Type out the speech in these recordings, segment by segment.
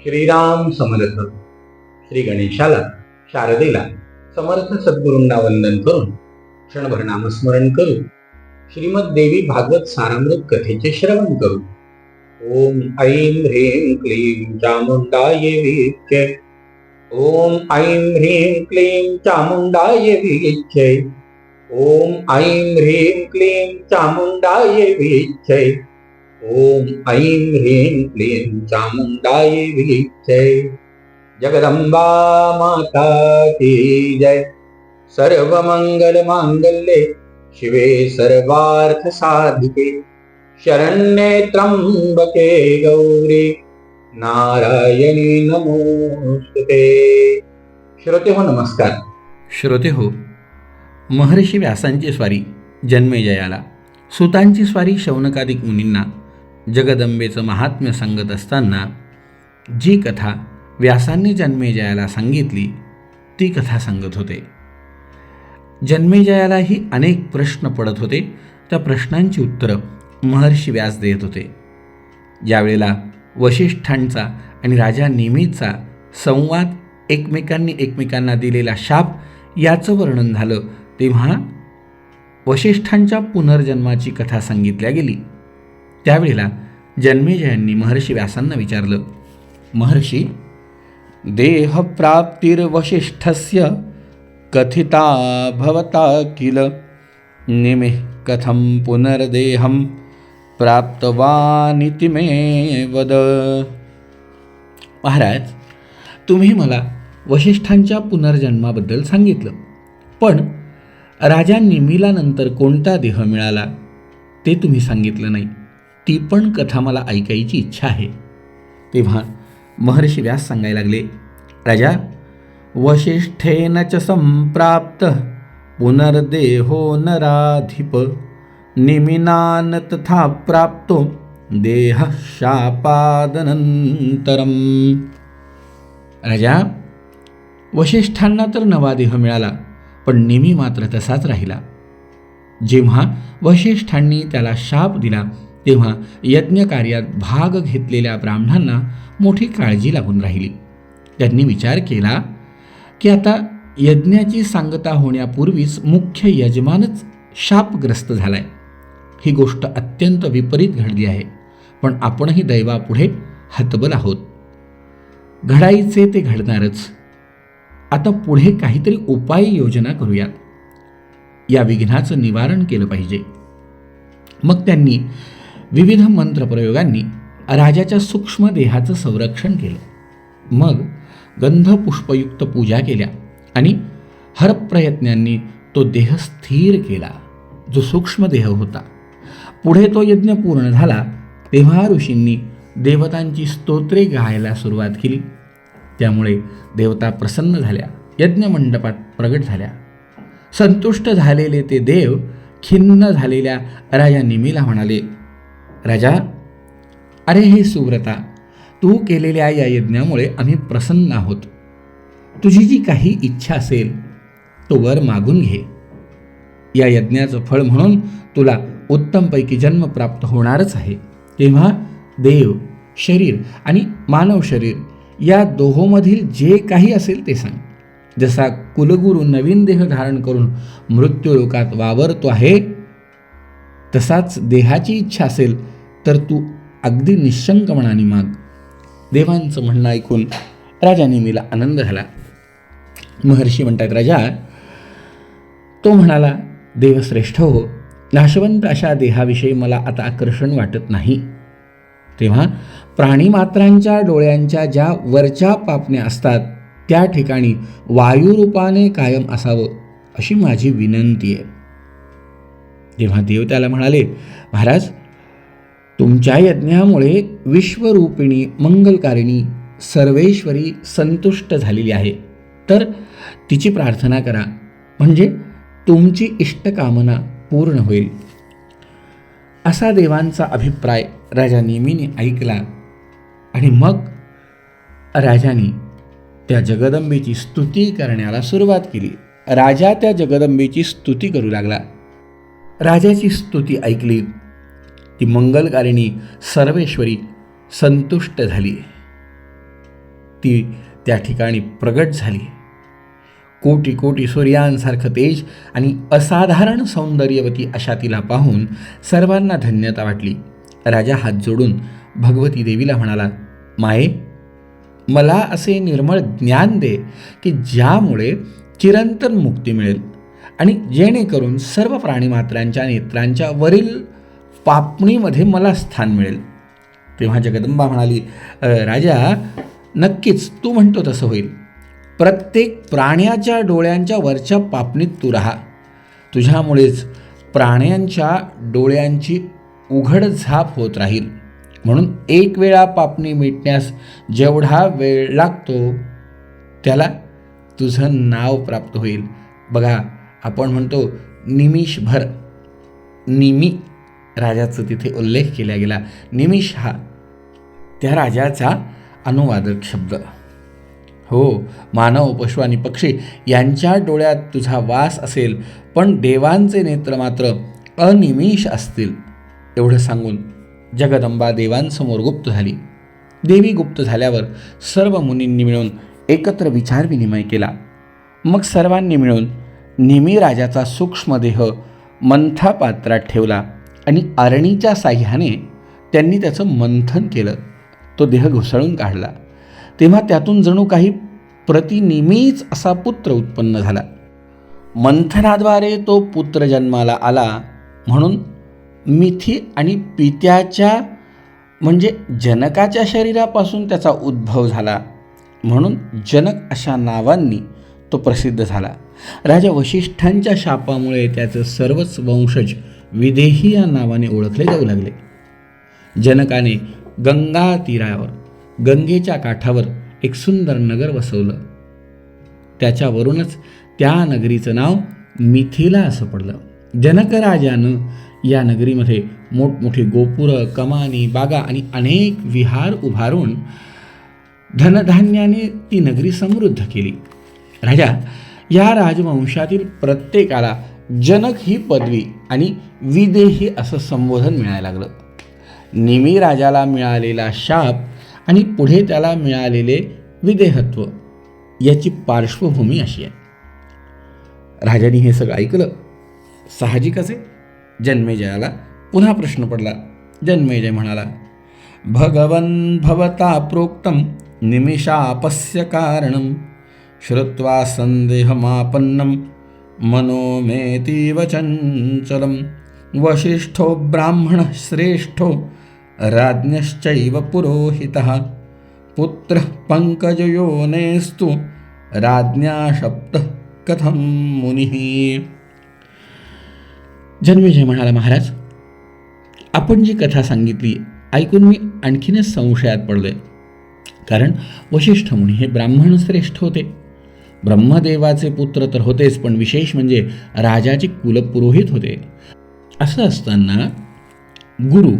श्रीराम समर्थ. श्री गणेशाला, शारदेला, समर्थ सद्गुरूंना वंदन करून क्षणभर नामस्मरण करू. श्रीमद देवी भागवत सारामृत कथेचे श्रवण करू. ओम ऐं ह्रीं क्लीं चामुंडाय विच्चे. ओम ऐं ह्रीं क्लीं चामुंडाय विच्चे. ओम ऐं ह्रीं क्लीं चामुंडाय विच्चे. ओम ऐं ह्रीं क्लीं चामुंडाय विच्चे. जगदंबा माता की जय. सर्वमंगल मांगल्ये शिवे सर्वार्थ साधिके शरण्ये त्र्यंबके गौरी नारायणी नमोस्तुते. श्रोते हो, नमस्कार. श्रोते हो, महर्षी व्यासांची स्वारी जन्मेजयाला, सुतांची स्वारी शौनकादिक मुनींना जगदंबेचं महात्म्य सांगत असताना जी कथा व्यासांनी जन्मेजयाला सांगितली ती कथा सांगत होते. जन्मेजयालाही अनेक प्रश्न पडत होते. त्या प्रश्नांची उत्तरं महर्षी व्यास देत होते. ज्यावेळेला वसिष्ठांचा आणि राजा निमीचा संवाद, एकमेकांनी एकमेकांना दिलेला शाप याचं वर्णन झालं, तेव्हा वसिष्ठांच्या पुनर्जन्माची कथा सांगितल्या गेली. त्यावेळेला जन्मेजयांनी महर्षी व्यासांना विचारलं, महर्षी, देहप्राप्तिर्वसिष्ठस्य कथिता भवता किल, निमे कथं पुनर्देहं प्राप्तवानिति मे वद. महाराज, तुम्ही मला वसिष्ठांच्या पुनर्जन्माबद्दल सांगितलं, पण राजा निमीला नंतर कोणता देह मिळाला ते तुम्ही सांगितलं नाही. ती पण कथा मला ऐकायची इच्छा आहे. तेव्हा महर्षि व्यास सांगायला लागले, राजा, वसिष्ठेन च संप्राप्त पुनर्देहो नराधिप, निमिनान तथा प्राप्तो देह शापादनंतरम. राजा, वसिष्ठांना तर नवा देह मिळाला, पण निमी मात्र तसाच राहिला. जेव्हा वसिष्ठांनी त्याला शाप दिला तेव्हा यज्ञकार्यात भाग घेतलेल्या ब्राह्मणांना मोठी काळजी लागून राहिली. त्यांनी विचार केला की आता यज्ञाची सांगता होण्यापूर्वीच मुख्य यजमानच शापग्रस्त झालाय. ही गोष्ट अत्यंत विपरीत घडली आहे, पण आपणही दैवापुढे हतबल आहोत. घडायचे ते घडणारच. आता पुढे काहीतरी उपाय योजना करूयात. या विघ्नाचं निवारण केलं पाहिजे. मग त्यांनी विविध मंत्रप्रयोगांनी राजाच्या सूक्ष्म देहाचं संरक्षण केलं. मग गंधपुष्पयुक्त पूजा केल्या आणि हरप्रयत्नांनी तो देह स्थिर केला, जो सूक्ष्म देह होता. पुढे तो यज्ञ पूर्ण झाला तेव्हा ऋषींनी देवतांची स्तोत्रे गायला सुरुवात केली. त्यामुळे देवता प्रसन्न झाल्या, यज्ञमंडपात प्रगट झाल्या. संतुष्ट झालेले ते देव खिन्न झालेल्या राजा निमीला म्हणाले, राजा, अरे हे सुव्रता, तू केलेल्या या यज्ञामुळे आम्ही प्रसन्न आहोत. तुझी जी काही इच्छा असेल तो वर मागून घे. या यज्ञाचं फळ म्हणून तुला उत्तमपैकी जन्म प्राप्त होणारच आहे. तेव्हा देव शरीर आणि मानव शरीर या दोहोमधील जे काही असेल ते सांग. जसा कुलगुरू नवीन देह धारण करून मृत्यूलोकात वावरतो आहे, तसाच देहाची इच्छा असेल तर तू अगदी निशंक मनाने माग. देवांचं म्हणणं ऐकून राजा निमीला आनंद झाला. महर्षी म्हणतात, राजा, तो म्हणाला, देवश्रेष्ठ हो, नाशवंत अशा देहाविषयी मला आता आकर्षण वाटत नाही. तेव्हा प्राणीमात्रांच्या डोळ्यांच्या ज्या वरच्या पापण्या असतात त्या ठिकाणी वायुरूपाने कायम असावं अशी माझी विनंती आहे. तेव्हा देव त्याला म्हणाले, महाराज, तुमच्या यज्ञामुळे विश्वरूपिणी मंगलकारिणी सर्वेश्वरी संतुष्ट झालेली आहे, तर तिची प्रार्थना करा, म्हणजे तुमची इष्टकामना पूर्ण होईल. असा देवांचा अभिप्राय राजा निमीने ऐकला आणि मग राजाने त्या जगदंबेची स्तुती करण्याला सुरुवात केली. राजा त्या जगदंबेची स्तुती करू लागला. राजाची स्तुती ऐकली ती मंगलकारिणी सर्वेश्वरी संतुष्ट झाली. ती त्या ठिकाणी प्रगट झाली. कोटी कोटी सूर्यांसारखं तेज आणि असाधारण सौंदर्यवती अशा तिला पाहून सर्वांना धन्यता वाटली. राजा हात जोडून भगवती देवीला म्हणाला, माये, मला असे निर्मळ ज्ञान दे की ज्यामुळे चिरंतन मुक्ती मिळेल आणि जेणेकरून सर्व प्राणीमात्रांच्या नेत्रांच्या वरील पापणीमध्ये मला स्थान मिळेल. तेव्हा जगदंबा म्हणाली, राजा, नक्कीच तू म्हणतो तसं होईल. प्रत्येक प्राण्याच्या डोळ्यांच्या वरच्या पापणीत तू राहा. तुझ्यामुळेच प्राण्यांच्या डोळ्यांची उघड झाप होत राहील. म्हणून एक वेळा पापणी मिटण्यास जेवढा वेळ लागतो त्याला तुझं नाव प्राप्त होईल. बघा, आपण म्हणतो निमिषभर. निमी राजाचं तिथे उल्लेख केला गेला. निमिष हा त्या राजाचा अनुवादक शब्द. हो, मानव, पशु आणि पक्षी यांच्या डोळ्यात तुझा वास असेल, पण देवांचे नेत्र मात्र अनिमिष असतील. एवढं सांगून जगदंबा देवांसमोर गुप्त झाली. देवी गुप्त झाल्यावर सर्व मुनींनी मिळून एकत्र विचारविनिमय केला. मग सर्वांनी मिळून निमी राजाचा सूक्ष्मदेह मंथा पात्रात ठेवला आणि अरणीच्या साह्याने त्यांनी त्याचं मंथन केलं. तो देह घुसळून काढला. तेव्हा त्यातून जणू काही प्रतिनिमीच असा पुत्र उत्पन्न झाला. मंथनाद्वारे तो पुत्र जन्माला आला म्हणून मिथी आणि पित्याच्या म्हणजे जनकाच्या शरीरापासून त्याचा उद्भव झाला. म्हणून जनक अशा नावांनी तो प्रसिद्ध झाला. राजा वशिष्ठांच्या शापामुळे त्याचं सर्वच वंशज विदेही या नावाने ओळखले जाऊ लागले. जनकाने गंगा तीरावर, गंगेच्या काठावर एक सुंदर नगर वसवलं. त्याच्यावरूनच त्या नगरीचं नाव मिथिला असं पडलं. जनकराजानं या नगरीमध्ये मोठमोठी गोपुरं, कमानी, बागा आणि अनेक विहार उभारून धनधान्याने ती नगरी समृद्ध केली. राजा या राजवंशातील प्रत्येकाला जनक ही पदवी आणि विदेही असं संबोधन मिळायला लागलं. निमी राजाला मिळालेला शाप आणि पुढे त्याला मिळालेले विदेहत्व याची पार्श्वभूमी अशी आहे. राजाने हे सगळं ऐकलं. साहजिकच आहे, जन्मेजयाला पुन्हा प्रश्न पडला. जन्मेजय म्हणाला, भगवन् भवता प्रोक्तम निमिषापस्य कारणम श्रुत्वा संदेहमापन्नम मनो मेतीव चंचलम वसिष्ठो ब्राह्मण श्रेष्ठो राज्ञश्चैव पुरोहितः पुत्रः पंकजयोनेस्तु राज्ञा शब्दः कथं मुनिः. जन्मेजय म्हणाला, महाराज, आपण जी कथा सांगितली ऐकून मी आणखीनच संशयात पडलोय. कारण वशिष्ठ मुनी हे ब्राह्मण श्रेष्ठ होते, ब्रह्मदेवाचे पुत्र तर होतेच, पण विशेष म्हणजे राजाचे कुलपुरोहित होते. असं असताना गुरु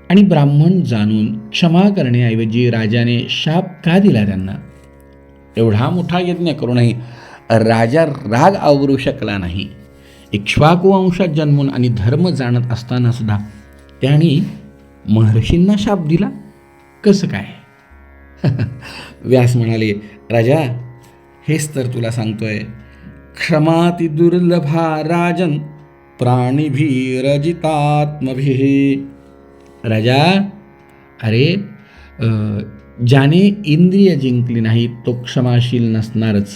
आणि ब्राह्मण जाणून क्षमा करण्याऐवजी राजाने शाप का दिला त्यांना? एवढा मोठा यज्ञ करूनही राजा राग आवरू शकला नाही. इक्ष्वाकू वंशात जन्मून आणि धर्म जाणत असताना सुद्धा त्यांनी महर्षींना शाप दिला, कसं काय? व्यास म्हणाले, राजा, हेच तर तुला सांगतोय. क्षमाति दुर्लभा राजन प्राणिभिरजितात्मभिः. राजा, अरे, ज्याने इंद्रिय जिंकली नाही तो क्षमाशील नसणारच.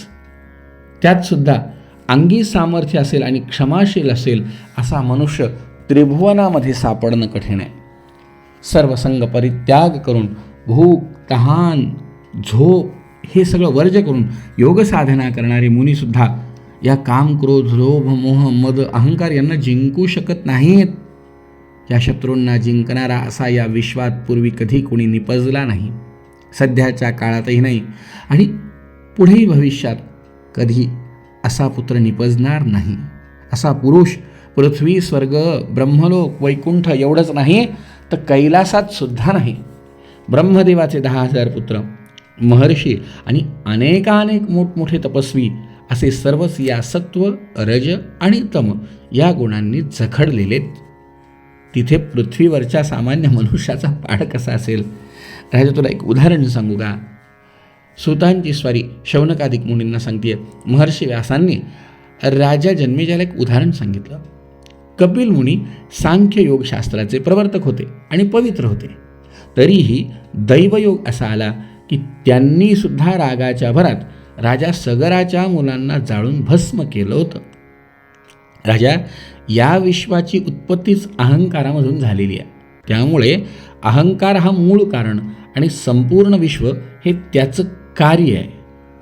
त्यात सुद्धा अंगी सामर्थ्य असेल आणि क्षमाशील असेल असा मनुष्य त्रिभुवनामध्ये सापडणं कठीण आहे. सर्वसंग परित्याग करून भूक, तहान, झोप हे सगळं वर्ज करून योग साधना करणारे मुनीसुद्धा या काम, क्रोध, लोभ, मोह, मद, अहंकार यांना जिंकू शकत नाहीत. या शत्रूंना जिंकणारा असा या विश्वात पूर्वी कधी कोणी निपजला नाही, सध्याच्या काळातही नाही आणि पुढेही भविष्यात कधी असा पुत्र निपजणार नाही. असा पुरुष पृथ्वी, स्वर्ग, ब्रह्मलोक, वैकुंठ एवढंच नाही तर कैलासात सुद्धा नाही. ब्रह्मदेवाचे 10,000 पुत्र, महर्षी आणि अनेकानेक मोठमोठे तपस्वी असे सर्वच या सत्व, रज आणि तम या गुणांनी जखडलेले. तिथे पृथ्वीवरच्या सामान्य मनुष्याचा पाड कसा असेल? राजा, तुला एक उदाहरण सांगू का? सुतांची स्वारी शौनकादिक मुनींना सांगते. महर्षी व्यासांनी राजा जन्मेजयाला एक उदाहरण सांगितलं. कपिल मुनी सांख्य योगशास्त्राचे प्रवर्तक होते आणि पवित्र होते. तरीही दैवयोग असा आला की त्यांनी सुद्धा रागाच्या भरात राजा सगराच्या मुलांना जाळून भस्म केलं होतं. राजा, या विश्वाची उत्पत्तीच अहंकारामधून झालेली आहे. त्यामुळे अहंकार हा मूळ कारण आणि संपूर्ण विश्व हे त्याचं कार्य आहे.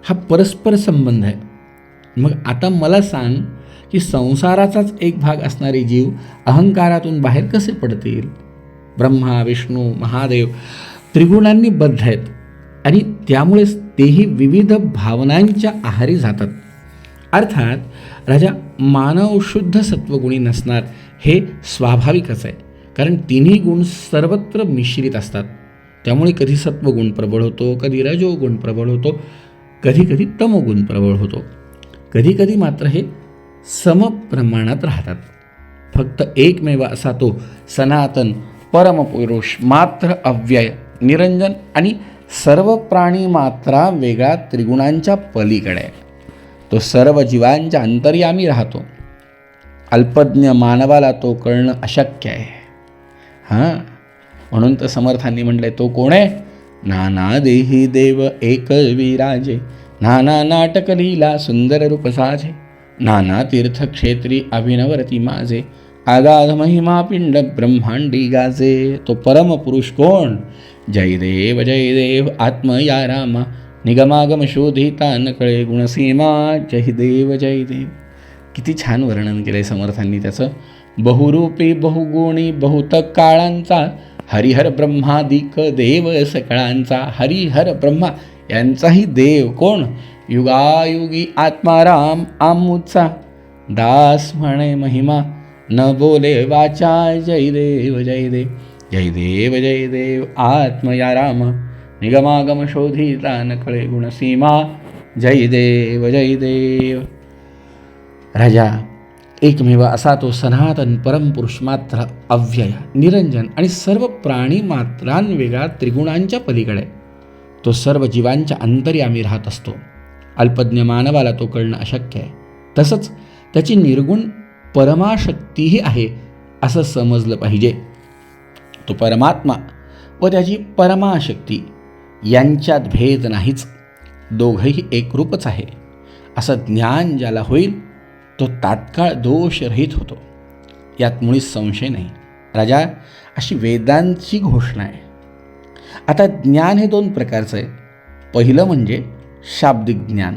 हा परस्पर संबंध आहे. मग आता मला सांग की संसाराचाच एक भाग असणारे जीव अहंकारातून बाहेर कसे पडतील? ब्रह्मा, विष्णू, महादेव त्रिगुणांनी बद्ध आहेत आणि त्यामुळेच तेही विविध भावनांच्या आहारी जातात. अर्थात राजा, मानव शुद्ध सत्वगुणी नसणार हे स्वाभाविकच आहे, कारण तिन्ही गुण सर्वत्र मिश्रित असतात. त्यामुळे कधी सत्वगुण प्रबळ होतो, कधी रजोगुण प्रबळ होतो, कधी कधी तमोगुण प्रबळ होतो. कधी कधी मात्र हे समप्रमाणात राहतात. फक्त एकमेव असा तो सनातन परमपुरुष मात्र अव्यय निरंजन आणि सर्व प्राणी मात्रा वेगळा त्रिगुणांच्या पलीकडे आहे. तो सर्व जीवांच्या अंतर्यामी राहतो. अल्पज्ञ मानवाला तो कळणं अशक्य आहे. म्हणून तर समर्थांनी म्हटलंय, तो कोण आहे? नाना देही देव एक विराजे, नाना नाटक लीला सुंदर रूप साजे, नाना तीर्थक्षेत्री अभिनवरती माझे, आगाध महिमा पिंड ब्रह्मांडी गाजे. तो परमपुरुष कोण? जय देव आत्म या रामा, निगमागम शोधिता न कळे गुणसीमा. जय देव. किती छान वर्णन केलंय समर्थांनी त्याचं. बहुरूपी बहुगुणी बहुत काळांचा, हरिहर ब्रह्मादिक देव सकळांचा. हरिहर ब्रह्मा यांचाही देव कोण? युगायुगी आत्माराम आमुचा, दास म्हणे महिमा न बोले वाचा. जय देव जय देव आत्म या राम, निगमागम शोधिता न कळे गुणसीमा. जय देव. राजा, एकमेव असा तो सनातन परमपुरुष मात्र अव्यय निरंजन आणि सर्व प्राणी मात्रांवेगळा त्रिगुणांच्या पलीकडे. तो सर्व जीवांच्या अंतर्यामी राहत असतो. अल्पज्ञ मानवाला तो कळणं अशक्य आहे. तसंच त्याची निर्गुण परमाशक्तीही आहे असं समजलं पाहिजे. तो परमात्मा व त्याची परमाशक्ती यांच्यात भेद नाहीच, दोघंही एकरूपच आहे असं ज्ञान ज्याला होईल तो तात्काळ दोषरहित होतो. यात मुळीच संशय नाही. राजा, अशी वेदांची घोषणा आहे. आता ज्ञान हे दोन प्रकारचं आहे. पहिलं म्हणजे शाब्दिक ज्ञान.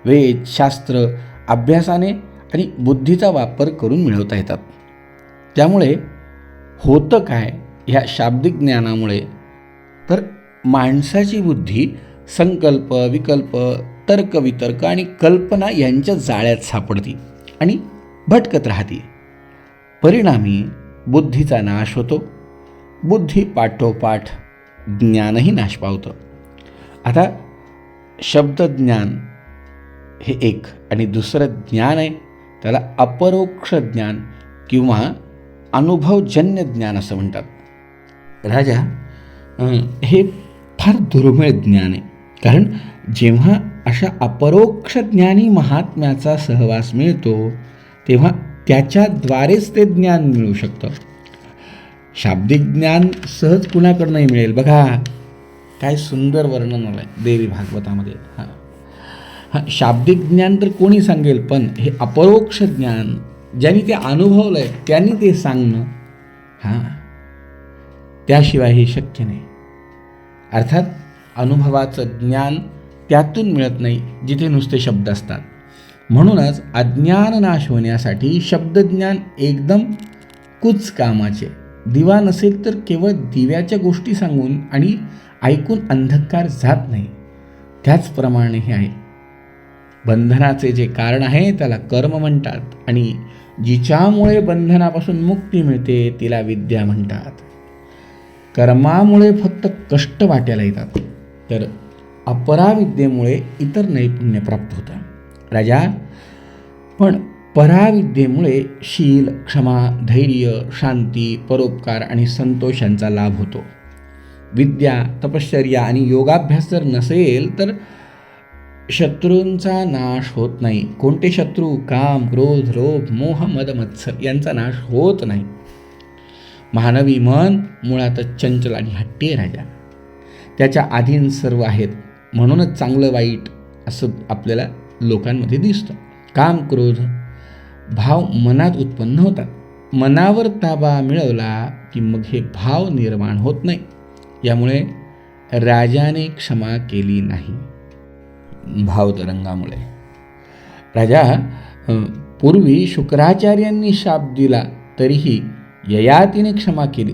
वेद शास्त्र अभ्यासाने आणि बुद्धीचा वापर करून मिळवता येतात. त्यामुळे होतं काय ह्या शाब्दिक ज्ञानामुळे? तर माणसाची बुद्धी संकल्प विकल्प तर्कवितर्क आणि कल्पना यांच्या जाळ्यात सापडती आणि भटकत राहते. परिणामी बुद्धीचा नाश होतो. बुद्धी पाठोपाठ ज्ञानही नाश पावतं. आता शब्दज्ञान हे एक आणि दुसरं ज्ञान आहे, त्याला अपरोक्ष ज्ञान किंवा अनुभवजन्य ज्ञान असं म्हणतात. राजा, हे फार दुर्मिळ ज्ञान आहे, कारण जेव्हा अशा अपरोक्ष ज्ञानी महात्म्याचा सहवास मिळतो तेव्हा त्याच्याद्वारेच ते ज्ञान मिळू शकतं. शाब्दिक ज्ञान सहज कुणाकडनंही मिळेल. बघा काय सुंदर वर्णन आलं आहे देवी भागवतामध्ये. शाब्दिक ज्ञान तर कोणी सांगेल, पण हे अपरोक्ष ज्ञान ज्यांनी ते अनुभवलं आहे त्यांनी ते सांगणं, त्याशिवाय हे शक्य नाही. अर्थात अनुभवाचं ज्ञान त्यातून मिळत नाही जिथे नुसते शब्द असतात. म्हणूनच अज्ञान नाश होण्यासाठी शब्दज्ञान एकदम कुच कामाचे. दिवा नसेल तर केवळ दिव्याच्या गोष्टी सांगून आणि ऐकून अंधकार जात नाही. त्याचप्रमाणे हे आहे. बंधनाचे जे कारण आहे त्याला कर्म म्हणतात आणि जिच्यामुळे बंधनापासून मुक्ती मिळते तिला विद्या म्हणतात. कर्मामुळे फक्त कष्ट वाट्याला येतात, तर अपराविद्येमुळे इतर नैपुण्य प्राप्त होतं. राजा, पण पराविद्येमुळे शील क्षमा धैर्य शांती परोपकार आणि संतोषांचा लाभ होतो. विद्या, तपश्चर्या आणि योगाभ्यास जर नसेल तर शत्रूंचा नाश होत नाही. कोणते शत्रू? काम, क्रोध, लोभ, मोह, मद, मत्सर यांचा नाश होत नाही. मानवी मन मुळातच चंचल आणि हट्टी आहे राजा. त्याच्या अधीन सर्व आहेत. म्हणूनच चांगलं वाईट असं आपल्याला लोकांमध्ये दिसतं. काम, क्रोध भाव मनात उत्पन्न होतात. मनावर ताबा मिळवला की मग हे भाव निर्माण होत नाही. यामुळे राजाने क्षमा केली नाही. भावतरंगामुळे राजा पूर्वी शुक्राचार्यांनी शाप दिला तरीही ययातीने क्षमा केली,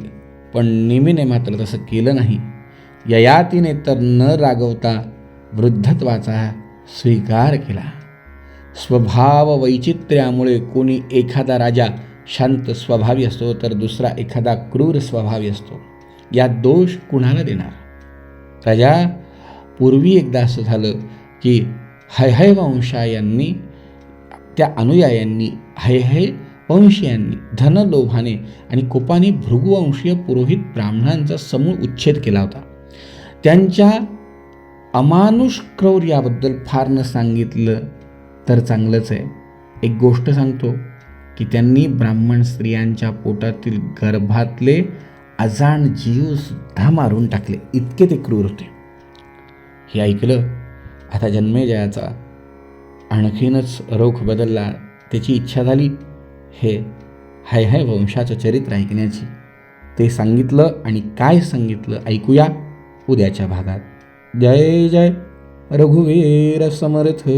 पण निमीने मात्र तसं केलं नाही. ययातीने तर न रागवता वृद्धत्वाचा स्वीकार केला. स्वभाव वैचित्र्यामुळे कोणी एखादा राजा शांत स्वभावी असतो तर दुसरा एखादा क्रूर स्वभावी असतो. यात दोष कुणाला देणार? राजा पूर्वी एकदा असं झालं की हैहय वंशायांनी त्या अनुयायांनी हैहय वंशीयांनी धनलोभाने आणि कोपाने भृगुवंशीय पुरोहित ब्राह्मणांचा समूळ उच्छेद केला होता. त्यांच्या अमानुष क्रौर्याबद्दल फार न सांगितलं तर चांगलंच आहे. एक गोष्ट सांगतो की त्यांनी ब्राह्मण स्त्रियांच्या पोटातील गर्भातले अजाण जीवसुद्धा मारून टाकले. इतके ते क्रूर होते. हे ऐकलं आता जन्मेजयाचा आणखीनच रोख बदलला. त्याची इच्छा झाली हे हैहय वंशाचं चरित्र ऐकण्याची. ते सांगितलं आणि काय सांगितलं ऐकूया उद्याच्या भागात. जय जय रघुवीर समर्थ.